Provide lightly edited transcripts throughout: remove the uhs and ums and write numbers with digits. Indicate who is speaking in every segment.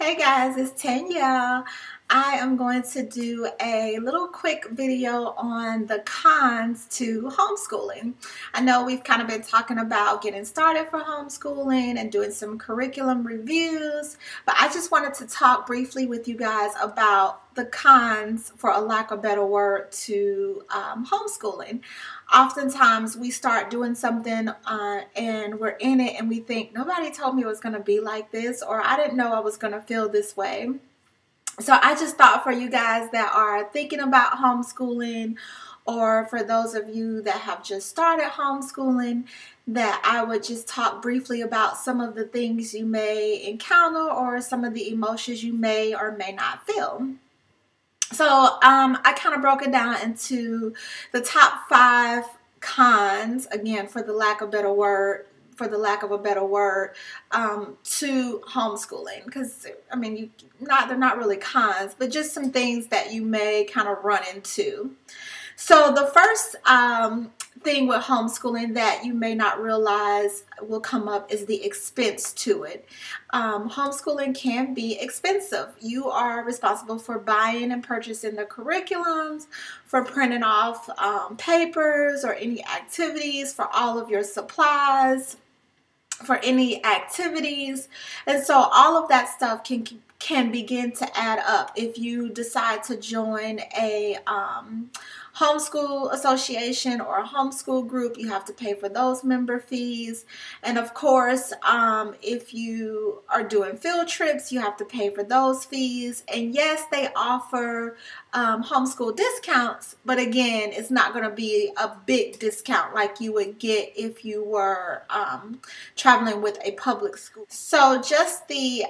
Speaker 1: Hey guys, it's Tanya. I am going to do a little quick video on the cons to homeschooling. I know we've kind of been talking about getting started for homeschooling and doing some curriculum reviews, but I just wanted to talk briefly with you guys about the cons, for a lack of a better word, to homeschooling. Oftentimes we start doing something and we're in it and we think, nobody told me it was going to be like this, or I didn't know I was going to feel this way. So I just thought, for you guys that are thinking about homeschooling, or for those of you that have just started homeschooling, that I would just talk briefly about some of the things you may encounter or some of the emotions you may or may not feel. So I kind of broke it down into the top 5 cons, again, for the lack of a better word, to homeschooling. Because I mean, they're not really cons, but just some things that you may kind of run into. So the first thing with homeschooling that you may not realize will come up is the expense to it. Homeschooling can be expensive. You are responsible for buying and purchasing the curriculums, for printing off papers or any activities, for all of your supplies, for any activities. And so all of that stuff can begin to add up. If you decide to join a homeschool association or a homeschool group, you have to pay for those member fees. And of course, if you are doing field trips, you have to pay for those fees. And yes, they offer homeschool discounts, but again, it's not going to be a big discount like you would get if you were traveling with a public school. So just the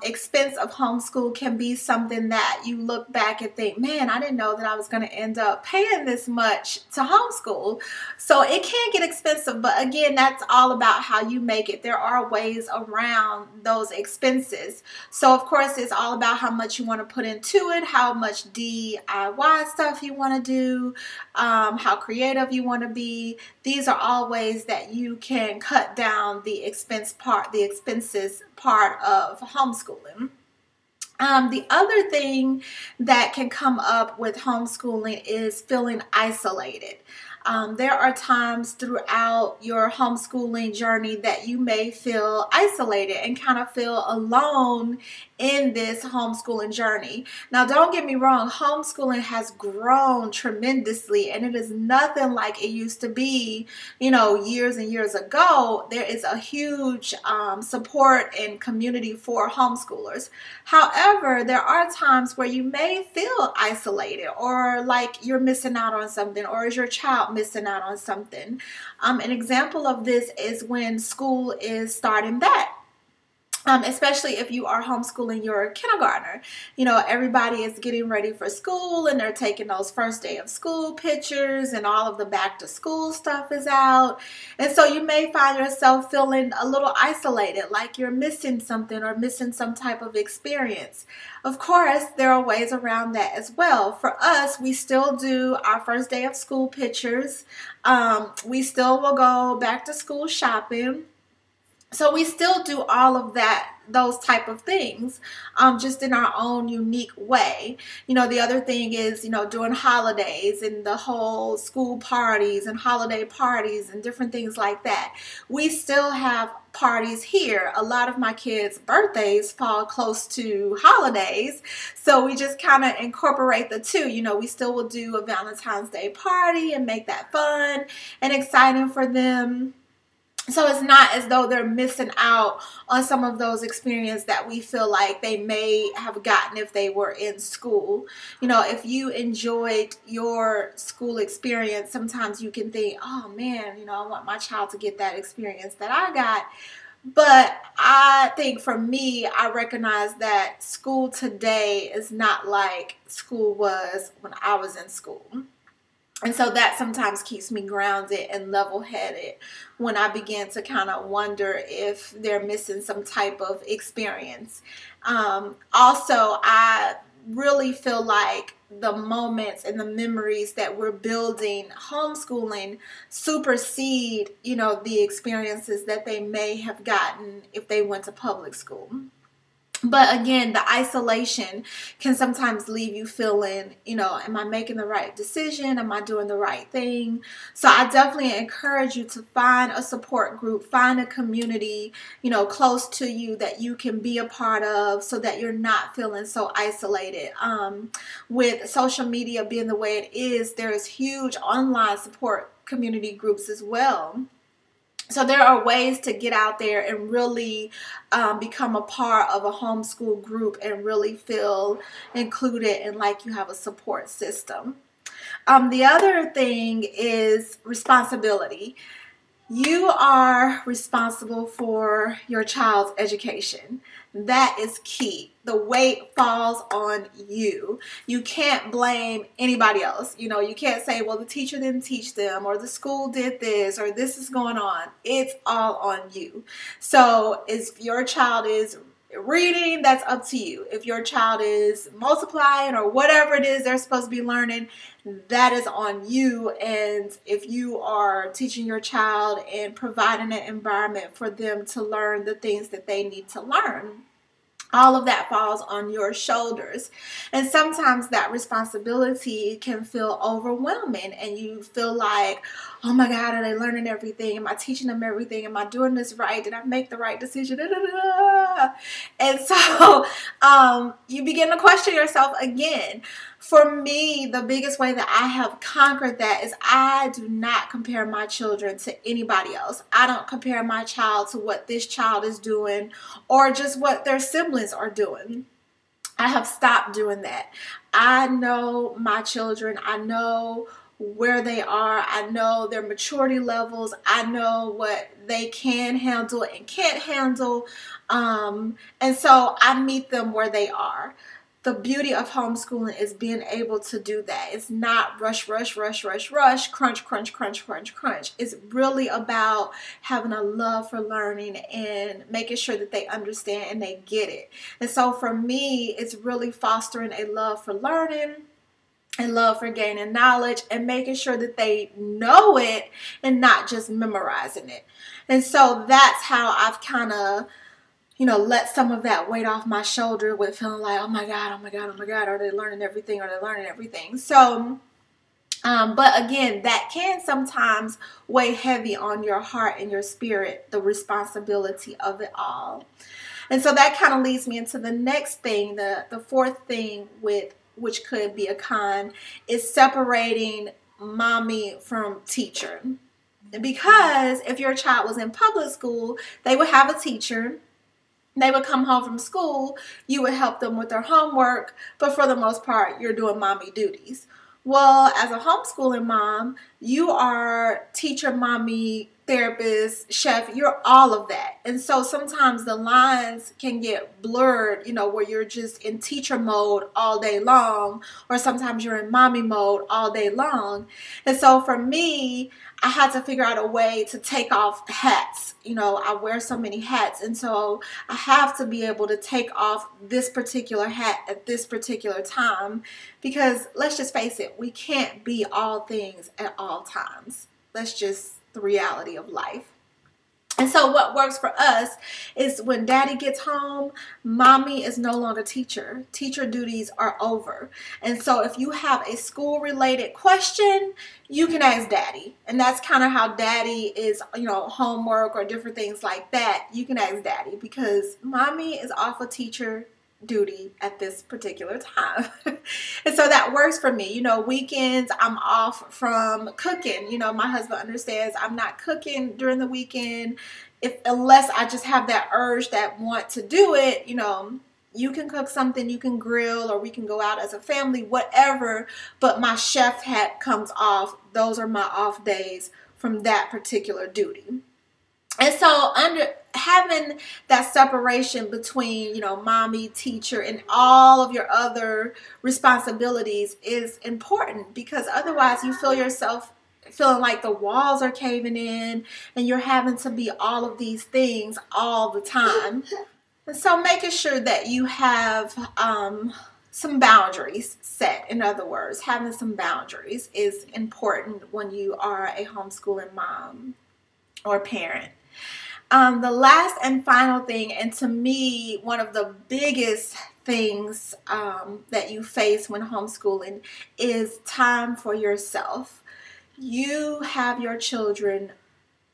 Speaker 1: expense of homeschool can be something that you look back and think, man, I didn't know that I was going to end up paying this much to homeschool. So it can get expensive, but again, that's all about how you make it. There are ways around those expenses. So of course, it's all about how much you want to put into it, how much DIY stuff you want to do, how creative you want to be. These are all ways that you can cut down the expenses part of homeschooling. The other thing that can come up with homeschooling is feeling isolated. There are times throughout your homeschooling journey that you may feel isolated and kind of feel alone in this homeschooling journey. Now, don't get me wrong, homeschooling has grown tremendously and it is nothing like it used to be, years and years ago. There is a huge support and community for homeschoolers. However, there are times where you may feel isolated or like you're missing out on something, or is your child missing out on something. An example of this is when school is starting back. Especially if you are homeschooling your kindergartner. Everybody is getting ready for school and they're taking those first day of school pictures and all of the back to school stuff is out. And so you may find yourself feeling a little isolated, like you're missing something or missing some type of experience. Of course, there are ways around that as well. For us, we still do our first day of school pictures. We still will go back to school shopping. So we still do all of those type of things, just in our own unique way. The other thing is, during holidays and the whole school parties and holiday parties and different things like that. We still have parties here. A lot of my kids' birthdays fall close to holidays, so we just kind of incorporate the two. We still will do a Valentine's Day party and make that fun and exciting for them. So it's not as though they're missing out on some of those experiences that we feel like they may have gotten if they were in school. If you enjoyed your school experience, sometimes you can think, oh man, I want my child to get that experience that I got. But I think for me, I recognize that school today is not like school was when I was in school. And so that sometimes keeps me grounded and level-headed when I begin to kind of wonder if they're missing some type of experience. Also, I really feel like the moments and the memories that we're building homeschooling supersede, the experiences that they may have gotten if they went to public school. But again, the isolation can sometimes leave you feeling, am I making the right decision? Am I doing the right thing? So I definitely encourage you to find a support group, find a community, close to you that you can be a part of so that you're not feeling so isolated. With social media being the way it is, there's huge online support community groups as well. So there are ways to get out there and really become a part of a homeschool group and really feel included and like you have a support system. The other thing is responsibility. You are responsible for your child's education. That is key. The weight falls on you. You can't blame anybody else. You can't say, well, the teacher didn't teach them, or the school did this, or this is going on. It's all on you. So if your child is reading, that's up to you. If your child is multiplying or whatever it is they're supposed to be learning, that is on you. And if you are teaching your child and providing an environment for them to learn the things that they need to learn, all of that falls on your shoulders. And sometimes that responsibility can feel overwhelming and you feel like, oh my God, are they learning everything? Am I teaching them everything? Am I doing this right? Did I make the right decision? And so you begin to question yourself again. For me, the biggest way that I have conquered that is I do not compare my children to anybody else. I don't compare my child to what this child is doing or just what their siblings are doing. I have stopped doing that. I know my children. I know where they are. I know their maturity levels. I know what they can handle and can't handle. And so I meet them where they are. The beauty of homeschooling is being able to do that. It's not rush, rush, rush, rush, rush, crunch, crunch, crunch, crunch, crunch. It's really about having a love for learning and making sure that they understand and they get it. And so for me, it's really fostering a love for learning and love for gaining knowledge and making sure that they know it and not just memorizing it. And so that's how I've kind of let some of that weight off my shoulder with feeling like, oh my God, oh my God, oh my God, are they learning everything? Are they learning everything? So, but again, that can sometimes weigh heavy on your heart and your spirit, the responsibility of it all. And so that kind of leads me into the next thing, the fourth thing which could be a con, is separating mommy from teacher. Because if your child was in public school, they would have a teacher. They would come home from school, you would help them with their homework, but for the most part, you're doing mommy duties. Well, as a homeschooling mom, you are teacher, mommy, therapist, chef, you're all of that. And so sometimes the lines can get blurred, where you're just in teacher mode all day long, or sometimes you're in mommy mode all day long. And so for me, I had to figure out a way to take off hats. I wear so many hats, and so I have to be able to take off this particular hat at this particular time, because let's just face it, we can't be all things at all times. That's just the reality of life. And so what works for us is when daddy gets home, mommy is no longer teacher. Teacher duties are over. And so if you have a school related question, you can ask daddy. And that's kind of how daddy is, homework or different things like that. You can ask daddy because mommy is off of teacher duty at this particular time. And so that works for me. Weekends I'm off from cooking. My husband understands I'm not cooking during the weekend unless I just have that urge that want to do it. You can cook something, you can grill, or we can go out as a family, whatever, but my chef hat comes off. Those are my off days from that particular duty. And so having that separation between, mommy, teacher, and all of your other responsibilities is important, because otherwise you feel yourself feeling like the walls are caving in and you're having to be all of these things all the time. And so making sure that you have some boundaries set. In other words, having some boundaries is important when you are a homeschooling mom or parent. The last and final thing, and to me, one of the biggest things that you face when homeschooling is time for yourself. You have your children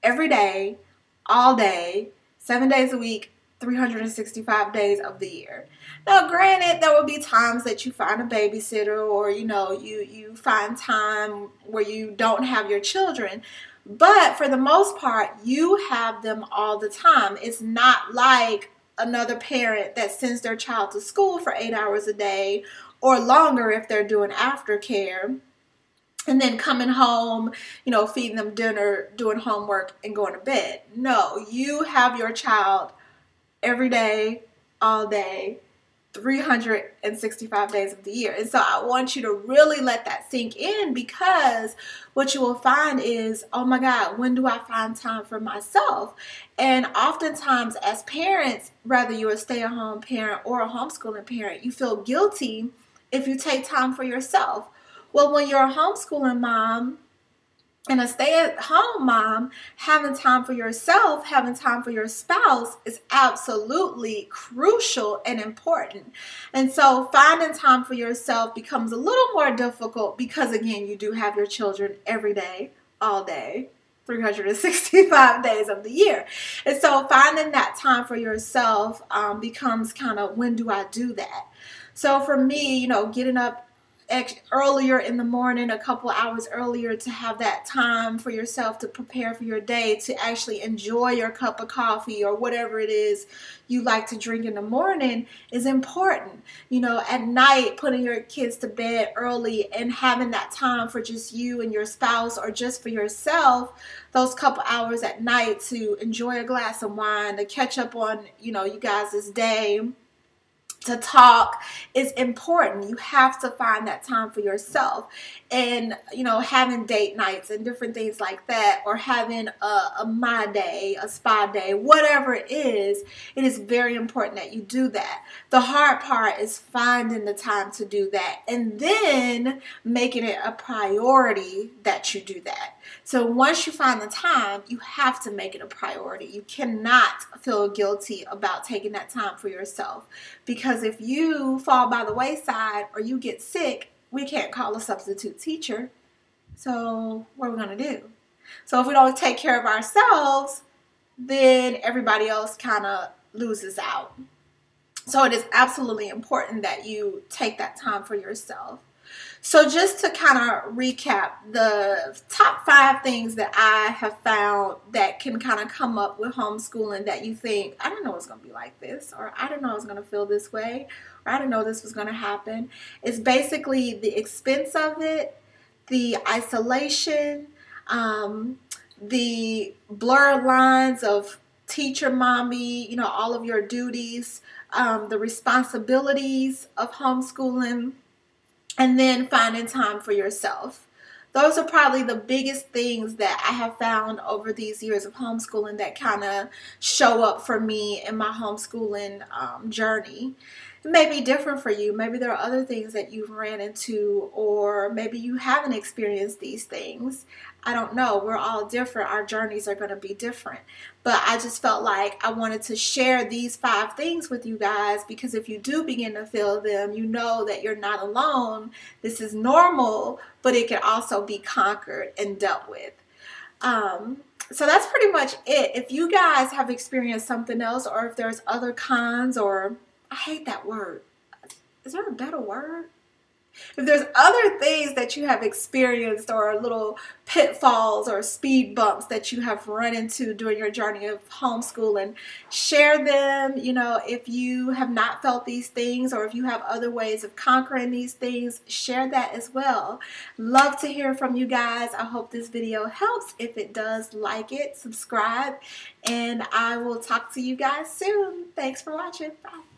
Speaker 1: every day, all day, 7 days a week, 365 days of the year. Now, granted, there will be times that you find a babysitter, or you find time where you don't have your children. But for the most part, you have them all the time. It's not like another parent that sends their child to school for 8 hours a day or longer if they're doing aftercare, and then coming home, feeding them dinner, doing homework, and going to bed. No, you have your child every day, all day, 365 days of the year. And so I want you to really let that sink in, because what you will find is, oh my God, when do I find time for myself? And oftentimes as parents, whether you're a stay-at-home parent or a homeschooling parent, you feel guilty if you take time for yourself. Well, when you're a homeschooling mom and a stay-at-home mom, having time for yourself, having time for your spouse is absolutely crucial and important. And so finding time for yourself becomes a little more difficult because, again, you do have your children every day, all day, 365 days of the year. And so finding that time for yourself becomes kind of, when do I do that? So for me, getting up earlier in the morning, a couple hours earlier, to have that time for yourself to prepare for your day, to actually enjoy your cup of coffee or whatever it is you like to drink in the morning, is important. At night, putting your kids to bed early and having that time for just you and your spouse, or just for yourself, those couple hours at night to enjoy a glass of wine, to catch up on, you guys' day, to talk, is important. You have to find that time for yourself. And having date nights and different things like that, or having a my day, a spa day, whatever it is very important that you do that. The hard part is finding the time to do that, and then making it a priority that you do that. So once you find the time, you have to make it a priority. You cannot feel guilty about taking that time for yourself, because if you fall by the wayside or you get sick, we can't call a substitute teacher. So what are we going to do? So if we don't take care of ourselves, then everybody else kind of loses out. So it is absolutely important that you take that time for yourself. So just to kind of recap, the top 5 things that I have found that can kind of come up with homeschooling that you think, I didn't know it was going to be like this, or I didn't know I was going to feel this way, or I didn't know this was going to happen, is basically the expense of it, the isolation, the blurred lines of teacher, mommy, all of your duties, the responsibilities of homeschooling, and then finding time for yourself. Those are probably the biggest things that I have found over these years of homeschooling that kind of show up for me in my homeschooling journey. It may be different for you. Maybe there are other things that you've ran into, or maybe you haven't experienced these things. I don't know. We're all different. Our journeys are going to be different. But I just felt like I wanted to share these 5 things with you guys, because if you do begin to feel them, you know that you're not alone. This is normal, but it can also be conquered and dealt with. So that's pretty much it. If you guys have experienced something else, or if there's other cons, or I hate that word. Is there a better word? If there's other things that you have experienced, or little pitfalls or speed bumps that you have run into during your journey of homeschooling, share them. If you have not felt these things, or if you have other ways of conquering these things, share that as well. Love to hear from you guys. I hope this video helps. If it does, like it, subscribe, and I will talk to you guys soon. Thanks for watching. Bye.